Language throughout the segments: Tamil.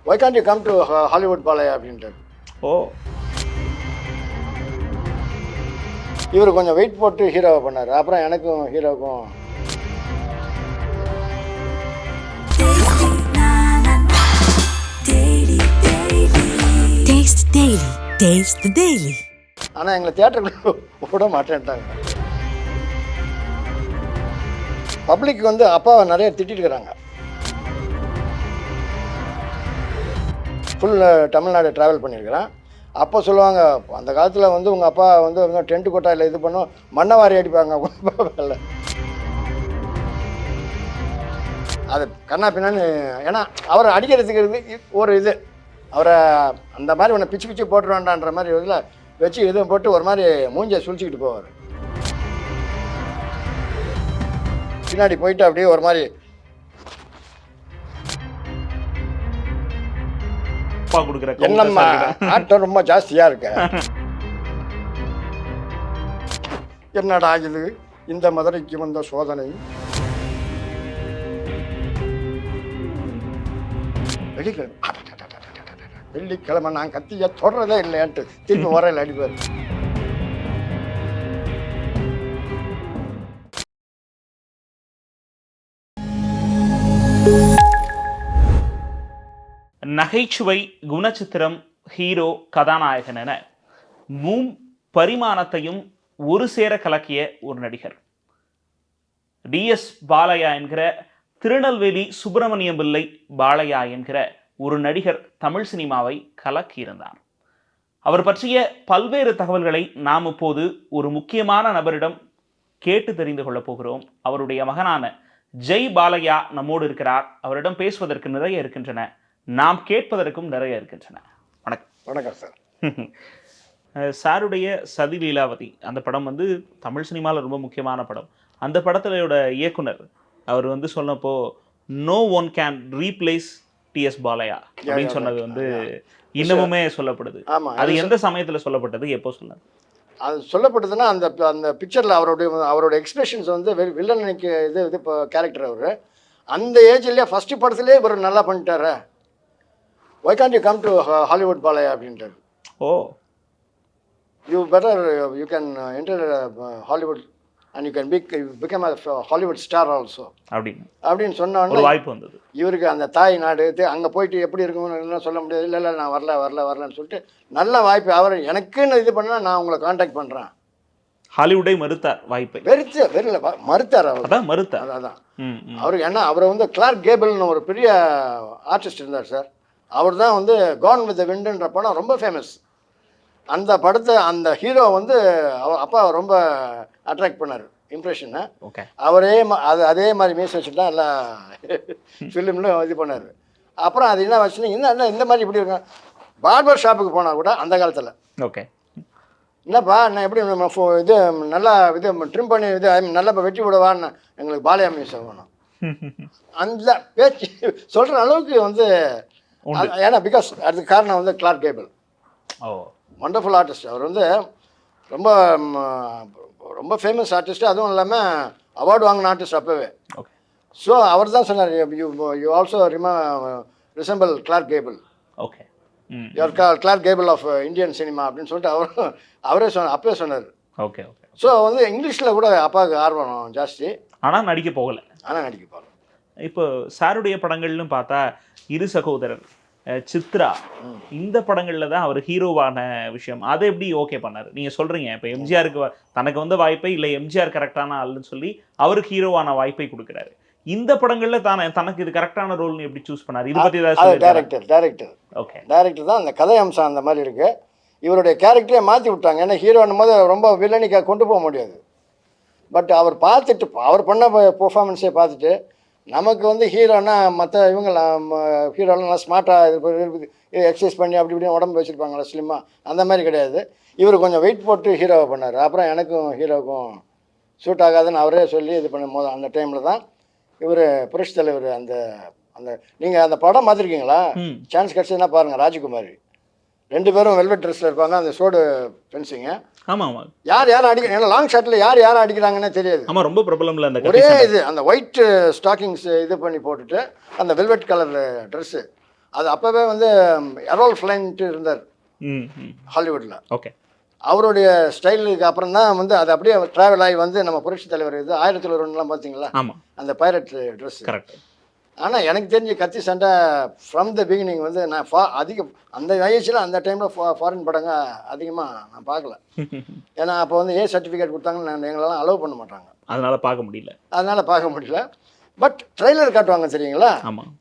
Y can't you come to Hollywood Balaiah அப்படின்ட்டு. ஓ, இவர் கொஞ்சம் வெயிட் போட்டு ஹீரோவை பண்ணார். அப்புறம் எனக்கும் ஹீரோவுக்கும் ஆனால் எங்களை தியேட்டருக்கு விட மாட்டேன்ட்டாங்க. பப்ளிக் வந்து அப்பாவை நிறைய திட்டிருக்கிறாங்க. ஃபுல் தமிழ்நாடு ட்ராவல் பண்ணியிருக்கிறேன். அப்போ சொல்லுவாங்க, அந்த காலத்தில் வந்து உங்கள் அப்பா வந்து டென்ட்டு கொட்டாயில் இது பண்ணும் மண்ணவாரி அடிப்பாங்க இல்லை அது கண்ணா பின்னான்னு. ஏன்னா அவரை அடிக்கிறதுக்கு ஒரு இது அவரை அந்த மாதிரி ஒன்று பிச்சு பிச்சு போட்டு வேண்டான்ற மாதிரி இதில் வச்சு இதுவும் போட்டு ஒரு மாதிரி மூஞ்சியை சுழிச்சிக்கிட்டு போவார். பின்னாடி போயிட்டு அப்படியே ஒரு மாதிரி என்னம்மா ஆட்டம் ரொம்ப ஜாஸ்தியா இருக்கு, என்னடா இது இந்த மதுரைக்கு வந்த சோதனை. வெள்ளிக்கிழமை நான் கத்திய தொடரதே இல்லையான்ட்டு திருப்பி வரையில் அடிப்பார். நகைச்சுவை, குணச்சித்திரம், ஹீரோ, கதாநாயகன் என பரிமாணத்தையும் ஒரு சேர கலக்கிய ஒரு நடிகர். DS பாலையா என்கிற திருநெல்வேலி சுப்பிரமணியம் பிள்ளை பாலையா என்கிற ஒரு நடிகர் தமிழ் சினிமாவை கலக்கியிருந்தார். அவர் பற்றிய பல்வேறு தகவல்களை நாம் இப்போது ஒரு முக்கியமான நபரிடம் கேட்டு தெரிந்து கொள்ளப் போகிறோம். அவருடைய மகனான ஜெய் பாலையா நம்மோடு இருக்கிறார். அவரிடம் பேசுவதற்கு நிறைய இருக்கின்றன, நாம் கேட்பதற்கும் நிறைய இருக்கின்றன. வணக்கம். வணக்கம் சார். சாருடைய சதி லீலாவதி அந்த படம் வந்து தமிழ் சினிமாவில் ரொம்ப முக்கியமான படம். அந்த படத்திலோட இயக்குனர் அவர் வந்து சொன்னப்போ no one can replace TS Balaiah அப்படின்னு சொன்னது வந்து இன்னமுமே சொல்லப்படுது. அது எந்த சமயத்தில் சொல்லப்பட்டது, எப்போ சொன்னது? அது சொல்லப்பட்டதுன்னா அந்த அந்த பிக்சரில் அவரோட எக்ஸ்பிரஷன்ஸ் வந்து வில்லனுக்கு இது இப்போ கேரக்டர் அவர் அந்த ஏஜ்லேயே ஃபஸ்ட்டு படத்துலேயே இவர் நல்லா பண்ணிட்டாரு. Why can't you come to Hollywood Balaiah அப்படின்ட்டு. Oh, you better you can enter Hollywood and you can become a Hollywood star also அப்படின்னு சொன்னோன்னு வாய்ப்பு வந்தது இவருக்கு. அந்த தாய் நாடு அங்கே போயிட்டு எப்படி இருக்குன்னு சொல்ல முடியாது. இல்லை நான் வரலன்னு சொல்லிட்டு நல்ல வாய்ப்பு. அவர் எனக்குன்னு இது பண்ணால் நான் உங்களை கான்டாக்ட் பண்ணுறேன். ஹாலிவுட்டை மறுத்தார் வாய்ப்பை. மறுத்தார் அவர். அதான் அவருக்கு. ஏன்னா அவர் வந்து கிளார்க் கேபிள்னு ஒரு பெரிய ஆர்டிஸ்ட் இருந்தார் சார். அவர் தான் வந்து கான் வித் த விண்டுன்ற படம் ரொம்ப ஃபேமஸ். அந்த படத்தை அந்த ஹீரோ வந்து அவர் அப்பா ரொம்ப அட்ராக்ட் பண்ணார், இம்ப்ரெஷனை. அவரே அதே மாதிரி மீஸ் வச்சுட்டு தான் எல்லா ஃபிலிம்லையும் இது பண்ணார். அப்புறம் அது என்ன வச்சுன்னா இன்னும் இந்த மாதிரி இப்படி இருக்கும். பார்பர் ஷாப்புக்கு போனால் கூட அந்த காலத்தில் ஓகே என்னப்பா நான் எப்படி இது நல்லா இது ட்ரிம் பண்ணி இது நல்லா வெட்டி விடுவான்னு எங்களுக்கு பாலையா மீஸ் ஆகணும் அந்த பேச்சு சொல்கிற அளவுக்கு வந்து. ஏன்னா பிகாஸ் அதுக்கு காரணம் வந்து கிளார்க் கேபிள். Wonderful artist. அவர் வந்து ரொம்ப ரொம்ப ஃபேமஸ் ஆர்டிஸ்ட். அதுவும் இல்லாமல் அவார்டு வாங்கின ஆர்டிஸ்ட் அப்போவே. ஸோ அவர் தான் சொன்னார், you also resemble Clark Gable. Okay, your Clark Gable of Indian cinema அப்படின்னு சொல்லிட்டு அவரே அப்பவே சொன்னார். Okay okay. ஸோ வந்து இங்கிலீஷில் கூட அப்பாவுக்கு ஆர்வம் ஜாஸ்தி. ஆனால் நடிக்க போகலை. இப்போ சாருடைய படங்கள்னு பார்த்தா இரு சகோதரர், சித்ரா, இந்த படங்கள்ல தான் அவர் ஹீரோவான விஷயம். அதை எப்படி ஓகே பண்ணாரு? நீங்க சொல்றீங்க இப்போ எம்ஜிஆருக்கு தனக்கு வந்த வாய்ப்பை இல்லை எம்ஜிஆர் கரெக்டான ஆள்னு சொல்லி அவருக்கு ஹீரோவான வாய்ப்பை கொடுக்குறாரு. இந்த படங்கள்ல தனக்கு இது கரெக்டான ரோல்னு எப்படி சூஸ் பண்ணாரு? இது பத்தி ஏதாவது டைரக்டர் தான் அந்த கதை அம்சம் அந்த மாதிரி இருக்கு. இவருடைய கேரக்டரே மாற்றி விட்டாங்க. ஏன்னா ஹீரோன்னும் போது ரொம்ப வில்லனிக்காக கொண்டு போக முடியாது. பட் அவர் பார்த்துட்டு அவர் பண்ண பெர்ஃபார்மன்ஸே பார்த்துட்டு நமக்கு வந்து ஹீரோனா மற்ற இவங்கெல்லாம் ஹீரோலாம் நல்லா ஸ்மார்ட்டாக இது எக்ஸசைஸ் பண்ணி அப்படி இப்படி உடம்பு வச்சுருப்பாங்களா ஸ்லிம்மாக, அந்த மாதிரி கிடையாது. இவர் கொஞ்சம் வெயிட் போட்டு ஹீரோவை பண்ணார். அப்புறம் எனக்கும் ஹீரோவுக்கும் சூட் ஆகாதுன்னு அவரே சொல்லி இது பண்ணும் போது அந்த டைமில் தான் இவர் புரட்சி தலைவர் அந்த அந்த நீங்கள் அந்த படம் பார்த்துருக்கீங்களா? சான்ஸ் கிடச்சதுன்னா பாருங்கள். ராஜகுமாரி ரெண்டு பேரும் வெல்வெட் ட்ரெஸ்ஸில் இருப்பாங்க. அந்த சோடு ஃபென்சிங்க. ஆமாம், யார் அடிக்க ஏன்னா லாங் ஷாட்டில் யார் அடிக்கிறாங்கன்னே தெரியாது. ஆமாம், ரொம்ப ப்ராப்ளம்ல அந்த ஒரே இது அந்த ஒயிட் ஸ்டாக்கிங்ஸ் இது பண்ணி போட்டுட்டு அந்த வெல்வெட் கலர் ட்ரெஸ்ஸு அது அப்போவே வந்து எரோல் ஃப்ளைன்ட்டு இருந்தார் ஹாலிவுட்டில். ஓகே. அவருடைய ஸ்டைலுக்கு அப்புறம் தான் வந்து அது அப்படியே ட்ராவல் ஆகி வந்து நம்ம புரட்சி தலைவர் இது 1001 பார்த்தீங்களா, அந்த பைரட் ட்ரெஸ். கரெக்ட். ஆனால் எனக்கு தெரிஞ்சு கத்தி சண்டை ஃப்ரம் த பிகினிங் வந்து நான் அதிகம் அந்த வயசில் அந்த டைமில் ஃபாரின் படங்க அதிகமாக நான் பார்க்கல. ஏன்னா அப்போ வந்து ஏ சர்டிஃபிகேட் கொடுத்தாங்கன்னு எங்களெல்லாம் அலோவ் பண்ண மாட்டாங்க, அதனால் பார்க்க முடியல. பட் ட்ரெய்லர் காட்டுவாங்க தெரியுங்களா. ஆமாம்.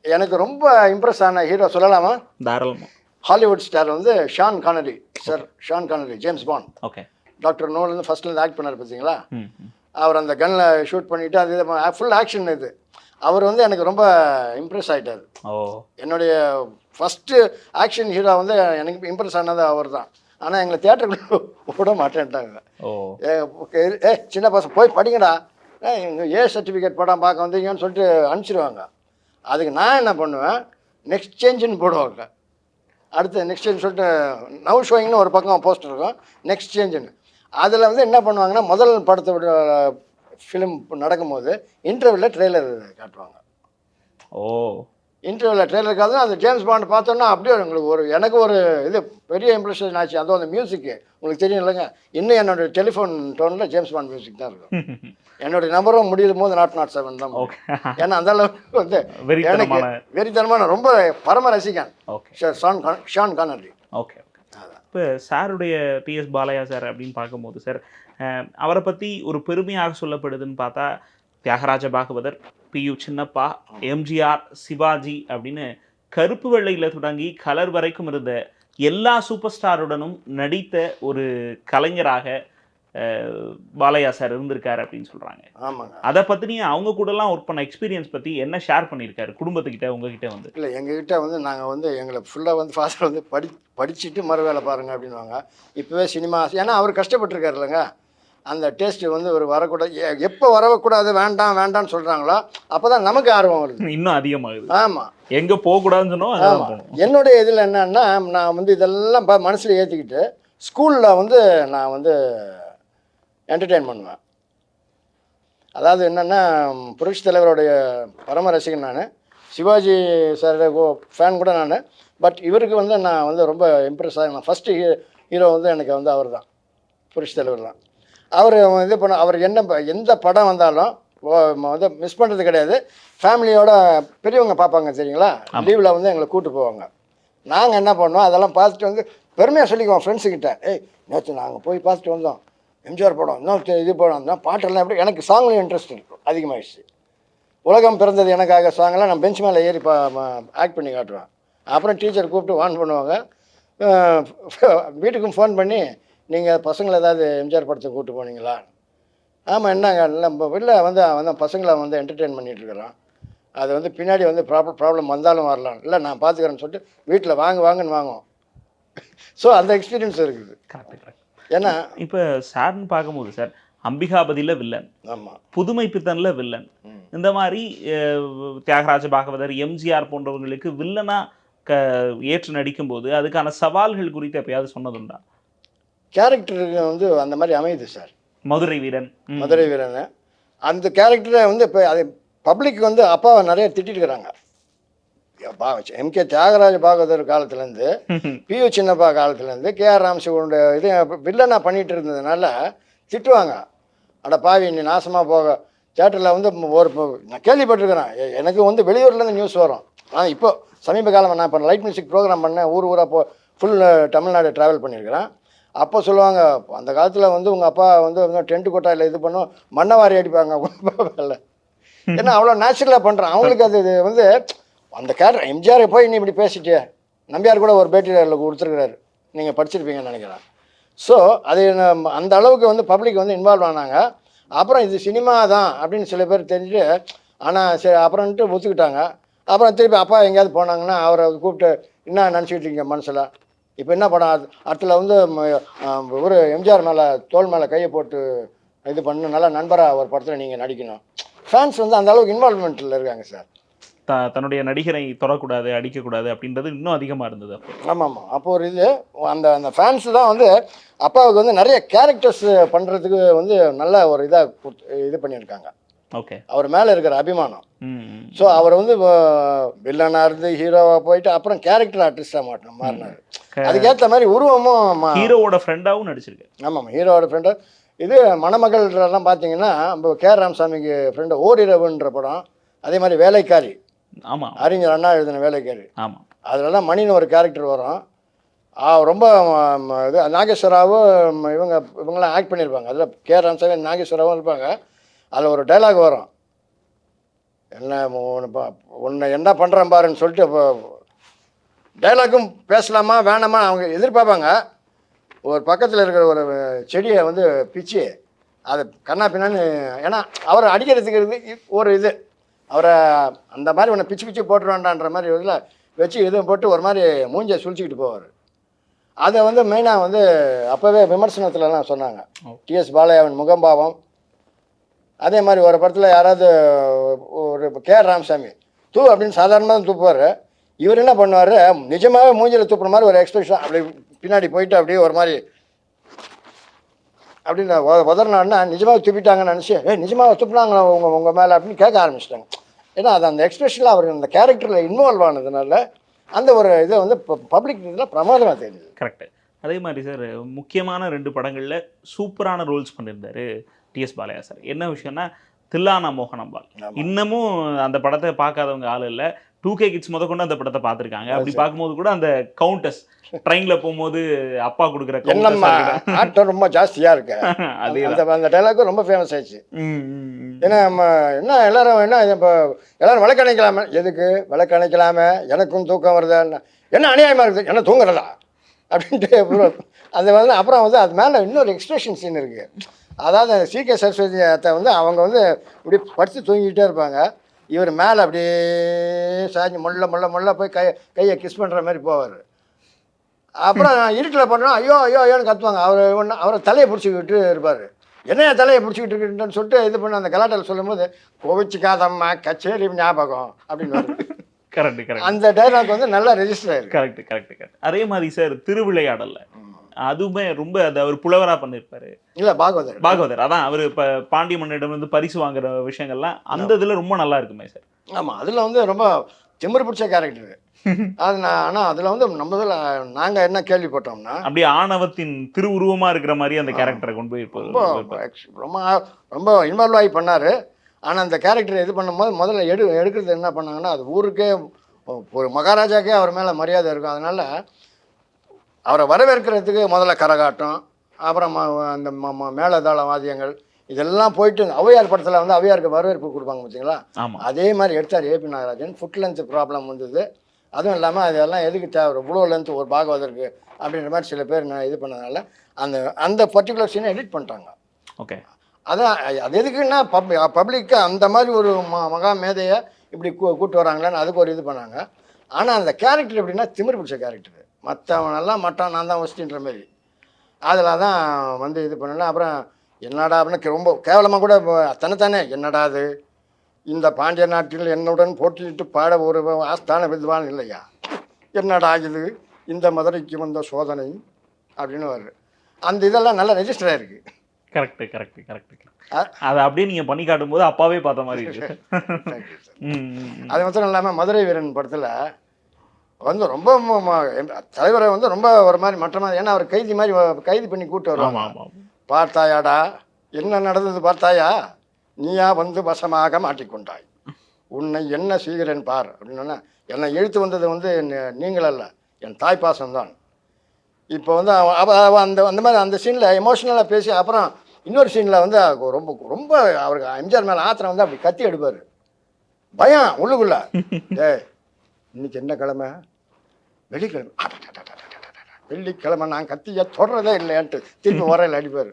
எனக்கு ரொம்ப இம்ப்ரெஸ் ஆன ஹீரோ சொல்லலாமா? தாராளமாக. ஹாலிவுட் ஸ்டார் வந்து Sean Connery sir. Sean Connery, James Bond. Okay. Doctor நோலேருந்து ஃபர்ஸ்ட்லேருந்து ஆக்ட் பண்ணார் பார்த்தீங்களா. அவர் அந்த கன்னில் ஷூட் பண்ணிவிட்டு அது ஃபுல் ஆக்ஷன் இது. அவர் வந்து எனக்கு ரொம்ப இம்ப்ரெஸ் ஆகிட்டார். என்னுடைய ஃபஸ்ட்டு ஆக்ஷன் ஹீரோ வந்து எனக்கு இம்ப்ரெஸ் ஆனது அவர் தான். ஆனால் எங்களை தியேட்டருக்கு விட மாட்டேன்ட்டாங்க. சின்ன பசங்க போய் படிங்கடா, ஏ சர்டிஃபிகேட் படம் பார்க்க வந்தீங்கன்னு சொல்லிட்டு அனுப்பிச்சிடுவாங்க. அதுக்கு நான் என்ன பண்ணுவேன், நெக்ஸ்ட் சேஞ்சுன்னு போடுவாங்க. அடுத்து நெக்ஸ்ட் சேஞ்ச் சொல்லிட்டு நவ் ஷோயிங்னு ஒரு பக்கம் போஸ்டர் இருக்கும், நெக்ஸ்ட் சேஞ்சுன்னு. அதில் வந்து என்ன பண்ணுவாங்கன்னா, முதல் படத்தோட ஃபிலிம் நடக்கும்போது இன்டர்வியூவில் ட்ரெய்லர் காட்டுவாங்க. இன்டர்வியூவில் ட்ரெய்லருக்காக அந்த ஜேம்ஸ் பாண்ட் பார்த்தோன்னா அப்படியே உங்களுக்கு எனக்கு ஒரு இது பெரிய இம்ப்ரெஷன் ஆச்சு. அதுவும் அந்த மியூசிக்கு உங்களுக்கு தெரியும் இல்லைங்க, இன்னும் என்னோடய டெலிஃபோன் டோனில் ஜேம்ஸ் பாண்ட் மியூசிக் தான் இருக்கும். என்னுடைய நம்பரும் முடியும் போது 007 தான். ஏன்னா அந்த அளவுக்கு வந்து எனக்கு வெறித்தனமான ரொம்ப பரம ரசிகன் ஷான் கானரி. ஓகே. இப்போ சாருடைய டிஎஸ் பாலையா சார் அப்படின்னு பார்க்கும்போது சார், அவரை பற்றி ஒரு பெருமையாக சொல்லப்படுதுன்னு பார்த்தா தியாகராஜ பாகவதர், PU சின்னப்பா, எம்ஜிஆர், சிவாஜி அப்படின்னு கருப்பு வெள்ளையில் தொடங்கி கலர் வரைக்கும் இருந்த எல்லா சூப்பர் ஸ்டாருடனும் நடித்த ஒரு கலைஞராக பாலையா சார் இருந்திருக்காரு அப்படின்னு சொல்கிறாங்க. ஆமாங்க. அதை பற்றி அவங்க கூடலாம் ஒர்க் பண்ண எக்ஸ்பீரியன்ஸ் பற்றி என்ன ஷேர் பண்ணியிருக்காரு குடும்பத்துக்கிட்ட உங்ககிட்ட வந்து? இல்லை, எங்ககிட்ட வந்து நாங்கள் வந்து எங்களை ஃபுல்லாக வந்து ஃபாஸ்ட்டாக வந்து படிச்சுட்டு மறு வேலை பாருங்கள் அப்படின்வாங்க. இப்போவே சினிமா, ஏன்னா அவர் கஷ்டப்பட்டுருக்காரு இல்லைங்க, அந்த டேஸ்ட்டு வந்து ஒரு வரக்கூடாது. எப்போ வரக்கூடாது வேண்டாம் வேண்டாம்னு சொல்கிறாங்களோ அப்போ தான் நமக்கு ஆர்வம் வருது, இன்னும் அதிகமாகுது. ஆமாம், எங்கே போகக்கூடாதுன்னு சொன்னோம். ஆமாம். என்னுடைய இதில் என்னன்னா, நான் வந்து இதெல்லாம் மனசில் ஏற்றிக்கிட்டு ஸ்கூலில் வந்து நான் வந்து என்டர்டெயின் பண்ணுவேன். அதாவது என்னென்னா, புரட்சி தலைவருடைய பரம ரசிகன் நான், சிவாஜி சார் ஃபேன் கூட நான். பட் இவருக்கு வந்து நான் வந்து ரொம்ப இம்ப்ரெஸ் ஆகினேன். ஃபஸ்ட்டு ஹீரோ வந்து எனக்கு வந்து அவர் தான், புரட்சி தலைவர் தான். அவர் இது பண்ண அவர் எந்த படம் வந்தாலும் வந்து மிஸ் பண்ணுறது கிடையாது. ஃபேமிலியோட பெரியவங்க பார்ப்பாங்க தெரியுங்களா, லீவில் வந்து எங்களை கூப்பிட்டு போவாங்க. நாங்கள் என்ன பண்ணோம், அதெல்லாம் பார்த்துட்டு வந்து பெருமையாக சொல்லிக்குவோம் ஃப்ரெண்ட்ஸுக்கிட்ட, நேற்று நாங்கள் போய் பார்த்துட்டு வந்தோம் எம்ஜிஆர் படம், இன்னும் இது படம் தான், பாட்டெல்லாம் எப்படி. எனக்கு சாங்லேயும் இன்ட்ரெஸ்ட் இருக்கும் அதிகமாகிடுச்சு. உலகம் பிறந்தது எனக்காக சாங்கெல்லாம் நான் பெஞ்ச் மேலே ஏறி ஆக்ட் பண்ணி காட்டுவேன். அப்புறம் டீச்சர் கூப்பிட்டு வான் பண்ணுவாங்க. வீட்டுக்கும் ஃபோன் பண்ணி, நீங்கள் பசங்களை ஏதாவது எம்ஜிஆர் படத்துக்கு கூப்பிட்டு போனீங்களா? ஆமாம், என்னங்க நம்ம வெளில வந்து பசங்களை வந்து என்டர்டெயின் பண்ணிகிட்ருக்குறோம், அது வந்து பின்னாடி வந்து ப்ராப்ளம் வந்தாலும் வரலாம், இல்லை நான் பார்த்துக்கிறேன்னு சொல்லிட்டு வீட்டில் வாங்குன்னு வாங்குவோம். ஸோ அந்த எக்ஸ்பீரியன்ஸ் இருக்குது. ஏன்னா இப்போ சார்னு பார்க்கும்போது சார், அம்பிகாபதியில் வில்லன், ஆமாம், புதுமை பித்தனில் வில்லன், இந்த மாதிரி தியாகராஜ பாகவதர், எம்ஜிஆர் போன்றவங்களுக்கு வில்லனாக ஏற்று நடிக்கும்போது அதுக்கான சவால்கள் குறித்து எப்பயாவது சொன்னதுண்டா? கேரக்டருக்கு வந்து அந்த மாதிரி அமையுது சார். மதுரை வீரன் அந்த கேரக்டரை வந்து இப்போ அது பப்ளிக் வந்து அப்பாவை நிறைய திட்டிருக்கிறாங்க. MK தியாகராஜ பாகவதர் காலத்துலேருந்து PU சின்னப்பா காலத்துலேருந்து KR ராமசிவனுடைய இது வில்லனாக பண்ணிகிட்டு இருந்ததுனால திட்டுவாங்க. அட பாவி, நீ நாசமாக போக. தேட்டரில் வந்து நான் கேள்விப்பட்டிருக்கிறேன், எனக்கு வந்து வெளியூர்லேருந்து நியூஸ் வரும். ஆனால் இப்போ சமீப காலம் நான் இப்போ லைட் மியூசிக் ப்ரோக்ராம் பண்ணேன், ஊராக ஃபுல் தமிழ்நாடு ட்ராவல் பண்ணியிருக்கிறேன். அப்போ சொல்லுவாங்க, அந்த காலத்தில் வந்து உங்கள் அப்பா வந்து டென்ட்டு கொட்டாயில் இது பண்ணும், மண்ணவாரி அடிப்பாங்க இல்லை. ஏன்னா அவ்வளோ நேச்சுரலாக பண்ணுறான். அவங்களுக்கு அது வந்து அந்த கேரக்டர். எம்ஜிஆரை போய் நீ இப்படி பேசிட்டே, நம்பியார் கூட ஒரு பேட்டியில் கொடுத்துருக்குறாரு, நீங்கள் படிச்சிருப்பீங்கன்னு நினைக்கிறேன். ஸோ அது அந்த அளவுக்கு வந்து பப்ளிக் வந்து இன்வால்வ் ஆனாங்க. அப்புறம் இது சினிமா தான் அப்படின்னு சில பேர் தெரிஞ்சுட்டு, ஆனால் சரி அப்புறம்ட்டு ஒத்துக்கிட்டாங்க. அப்புறம் திருப்பி அப்பா எங்கேயாவது போனாங்கன்னா அவரை கூப்பிட்டு, என்ன நினச்சிக்கிட்டு இருக்கீங்க மனசில், இப்போ என்ன படம் அடுத்துல வந்து ஒரு எம்ஜிஆர் மேலே தோல் மேலே கையை போட்டு இது பண்ணணும், நல்லா நண்பராக ஒரு படத்தில் நீங்கள் நடிக்கணும். ஃபேன்ஸ் வந்து அந்த அளவுக்கு இன்வால்வ்மெண்ட்டில் இருக்காங்க சார். தன்னுடைய நடிகரை தொடக்கூடாது, அடிக்கக்கூடாது அப்படின்றது இன்னும் அதிகமாக இருந்தது அப்போ. ஆமாம், அப்போ ஒரு இது அந்த ஃபேன்ஸு தான் வந்து அப்பாவுக்கு வந்து நிறைய கேரக்டர்ஸ் பண்ணுறதுக்கு வந்து நல்ல ஒரு இதாக இது பண்ணியிருக்காங்க. ஓகே. அவர் மேலே இருக்கிற அபிமானம். ம். ஸோ அவர் வந்து வில்லனாக இருந்து ஹீரோவாக போயிட்டு அப்புறம் கேரக்டர் ஆர்டிஸ்டாக மாறினார். அதுக்கேற்ற மாதிரி உருவமும் ஹீரோவோட ஃப்ரெண்டாகவும் நடிச்சிருக்கு. ஆமாம், ஹீரோவோட ஃப்ரெண்டாக. இது மணமகள்லாம் பார்த்தீங்கன்னா நம்ம கே. ராமசாமிக்கு ஃப்ரெண்டு ஓரிரவுன்ற படம், அதே மாதிரி வேலைக்காரி, ஆமாம், அறிஞர் அண்ணா எழுதின வேலைக்காரி. ஆமாம், அதிலலாம் மணின்னு ஒரு கேரக்டர் வரும். ரொம்ப இது நாகேஸ்வராவும் இவங்கெல்லாம் ஆக்ட் பண்ணியிருப்பாங்க. அதில் கே. ராமசாமி நாகேஸ்வராவும் இருப்பாங்க. அதில் ஒரு டைலாக் வரும், என்ன உன்னை என்ன பண்ணுறேன் பாருன்னு சொல்லிட்டு. இப்போ டைலாக்கும் பேசலாமா வேணாமா அவங்க எதிர்பார்ப்பாங்க. ஒரு பக்கத்தில் இருக்கிற ஒரு செடியை வந்து பிச்சு அதை கண்ணா பின்னான்னு, ஏன்னா அவரை அடிக்கிறதுக்கு ஒரு இது, அவரை அந்த மாதிரி உன்னை பிச்சு பிச்சு போட்டுருவான்டான்ற மாதிரி இதில் வச்சு இதுவும் போட்டு ஒரு மாதிரி மூஞ்சியை சுழிச்சிக்கிட்டு போவார். அதை வந்து மெயினாக வந்து அப்போவே விமர்சனத்துலலாம் சொன்னாங்க. டிஎஸ் பாலையாவின் முகம்பாவம். அதே மாதிரி ஒரு படத்தில் யாராவது ஒரு கே. ராமசாமி அப்படின்னு சாதாரணமாக தான் துப்புவார். இவர் என்ன பண்ணுவார், நிஜமாகவே மூஞ்சியில் துப்புற மாதிரி ஒரு எக்ஸ்பிரஷன் அப்படி பின்னாடி போயிட்டு அப்படியே ஒரு மாதிரி அப்படின்னு உதறினான்னா நிஜமாக துப்பிட்டாங்கன்னு நினச்சி நிஜமாக துப்புனாங்க உங்கள் மேலே அப்படின்னு கேட்க ஆரம்பிச்சிட்டாங்க. ஏன்னா அது அந்த எக்ஸ்பிரஷனில் அவர் அந்த கேரக்டரில் இன்வால்வ் ஆனதுனால அந்த ஒரு இதை வந்து பப்ளிக் இதில் பிரமாதமாக தெரியுது. கரெக்டு. அதே மாதிரி சார் முக்கியமான 2 படங்களில் சூப்பரான ரோல்ஸ் பண்ணியிருந்தாரு டிஎஸ் பாலையா சார். என்ன விஷயம்னா தில்லானா மோகனம்பால். இன்னமும் அந்த படத்தை பார்க்காதவங்க ஆள் இல்லை. 2K கிட்ஸ் கொண்டு அந்த படத்தை பார்த்துருக்காங்க. அப்படி பார்க்கும்போது கூட அந்த கவுண்டஸ் ட்ரெயினில் போகும்போது அப்பா கொடுக்குற ஆட்டம் ரொம்ப ஜாஸ்தியாக இருக்கு. அது அந்த டைலாக்கும் ரொம்ப ஃபேமஸ் ஆயிடுச்சு. ஏன்னா என்ன எல்லாரும் என்ன இப்போ எல்லாரும் விளக்கு அணைக்கலாமே, எதுக்கு விளக்கு அணைக்கலாமே, எனக்கும் தூக்கம் வருதா, என்ன அநியாயமாக இருக்குது, என்ன தூங்குறதா அப்படின்ட்டு அந்த வந்து அப்புறம் வந்து அது மேலே இன்னொரு எக்ஸ்பிரஷன் சீன் இருக்குது. அதாவது சி.கே. சரஸ்வதி வந்து அவங்க வந்து இப்படி படுத்து தூங்கிக்கிட்டே இருப்பாங்க. இவர் மேலே அப்படியே சாஞ்சி முள்ள போய் கையை கிஸ் பண்ணுற மாதிரி போவார். அப்புறம் இருட்டில் பண்ணோம் ஐயோ ஐயோ ஐயோன்னு கத்துவாங்க. அவரை தலையை பிடிச்சிக்கிட்டு இருப்பார். என்னையா தலையை பிடிச்சிக்கிட்டு இருக்குன்னு சொல்லிட்டு இது பண்ண அந்த கலாட்டால் சொல்லும் போது கோவிச்சுக்காதம்மா கச்சேரி ஞாபகம் அப்படின்னு கரெக்ட். அந்த டைலாக் வந்து நல்லா ரெஜிஸ்டர் ஆயிருக்கு. கரெக்ட். அதே மாதிரி சார் திருவிளையாடல்ல அதுவுமே ரொம்ப அவர் புலவரா பண்ணிருப்பாரு. இல்ல பாகவதர் அதான் அவர் இப்ப பாண்டிய மன்னிடம் வந்து பரிசு வாங்குற விஷயங்கள்லாம் அந்த இதுல ரொம்ப நல்லா இருக்குமே சார். ஆமா, அதுல வந்து ரொம்ப திமிரு பிடிச்ச கேரக்டர் அது. ஆனால் அதில் வந்து நம்ம நாங்கள் என்ன கேள்விப்பட்டோம்னா அப்படியே ஆணவத்தின் திருவுருவமா இருக்கிற மாதிரி அந்த கேரக்டரை கொண்டு போய் ரொம்ப ரொம்ப இன்வால்வ் ஆகி பண்ணார். ஆனால் அந்த கேரக்டரை இது பண்ணும்போது முதல்ல எடுக்கிறது என்ன பண்ணாங்கன்னா, அது ஊருக்கே ஒரு மகாராஜாக்கே அவர் மேலே மரியாதை இருக்கும். அதனால் அவரை வரவேற்கிறதுக்கு முதல்ல கரகாட்டம், அப்புறம் அந்த மேளதாள வாத்தியங்கள் இதெல்லாம் போயிட்டு ஔவையார் படத்தில் வந்து ஔவையாருக்கு வரவேற்பு கொடுப்பாங்க பார்த்தீங்களா, அதே மாதிரி எடுத்தார் AP Nagarajan. Foot length problem வந்தது. அதுவும் இல்லாமல் அதெல்லாம் எதுக்கு தேவை, இவ்வளோ லென்த் ஒரு பாகவதற்கு அப்படின்ற மாதிரி சில பேர் நான் இது பண்ணதுனால அந்த பர்டிகுலர் சீனை எடிட் பண்ணிட்டாங்க. ஓகே, அதான் அது எதுக்குன்னா பப்ளிக்கு அந்த மாதிரி ஒரு மகா மேதையை இப்படி கூப்பிட்டு வராங்களான்னு அதுக்கு ஒரு இது பண்ணாங்க. ஆனால் அந்த கேரக்டர் எப்படின்னா திமிர் பிடிச்ச கேரக்டர், மற்றவனெல்லாம் மட்டான் நான் தான் ஒஸ்டின்ற மாதிரி. அதில் தான் வந்து இது பண்ணல. அப்புறம் என்னடா அப்படின்னு ரொம்ப கேவலமாக கூட தனித்தானே என்னடா அது, இந்த பாண்டிய நாட்டில் என்னுடன் போட்டியிட்டு பாட ஒரு ஆஸ்தான வித்வான் இல்லையா, என்னடா இது இந்த மதுரைக்கு வந்த சோதனை அப்படின்னு வருது. அந்த இதெல்லாம் நல்லா ரெஜிஸ்டர் ஆயிருக்கு. கரெக்ட். அதை அப்படியே நீங்கள் பண்ணி காட்டும் போது அப்பாவே பார்த்த மாதிரி இருக்கு. அது மாத்திரம் இல்லாமல் மதுரை வீரன் படத்தில் வந்து ரொம்ப தலைவரை வந்து ரொம்ப ஒரு மாதிரி மற்ற மாதிரி, ஏன்னா அவர் கைது பண்ணி கூப்பிட்டு வருவாங்க. பார்த்தாயாடா என்ன நடந்தது பார்த்தாயா, நீயா வந்து வசமாக மாட்டிக்கொண்டாய், உன்னை என்ன செய்கிறேன் பார் அப்படின்னா, என்னை இழுத்து வந்தது வந்து நீங்கள் அல்ல, என் தாய் பாசம்தான். இப்போ வந்து அந்த மாதிரி அந்த சீனில் எமோஷ்னலாக பேசி அப்புறம் இன்னொரு சீனில் வந்து ரொம்ப ரொம்ப அவருக்கு எம்ஜிஆர் மேலே ஆத்திரம் வந்து அப்படி கத்தி எடுப்பார். பயம் உள்ளுக்குள்ள, இன்னைக்கு என்ன கிழமை, வெள்ளிக்கிழமை நான் கத்தியை தொடரதே இல்லையான்ட்டு திருப்பி வரையில் அடிப்பார்.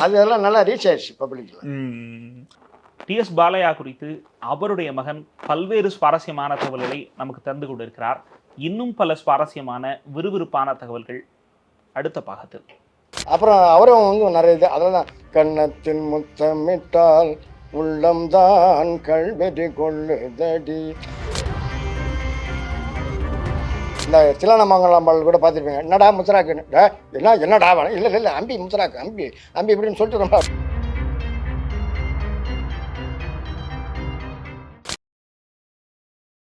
அதெல்லாம் நல்லா ரீச் ஆயிடுச்சு பப்ளிக்கில். டிஎஸ் பாலையா குறித்து அவருடைய மகன் பல்வேறு சுவாரஸ்யமான தகவல்களை நமக்கு தந்து கொண்டிருக்கிறார். இன்னும் பல சுவாரஸ்யமான விறுவிறுப்பான தகவல்கள் அடுத்த பாகத்தில். அப்புறம் அவரும் வந்து நிறைய இது அதெல்லாம் கன்னத்தின் முத்தமிட்டால் உள்ளம்தான் கல்வெறி கொள்ளுதடி. இந்த தில்லானமங்கலம் கூட பார்த்துருப்பீங்க, என்னடா முத்தராக்கு, என்னடா இல்லை அம்பி முத்தராக்கு அம்பி இப்படின்னு சொல்லிட்டு ரொம்ப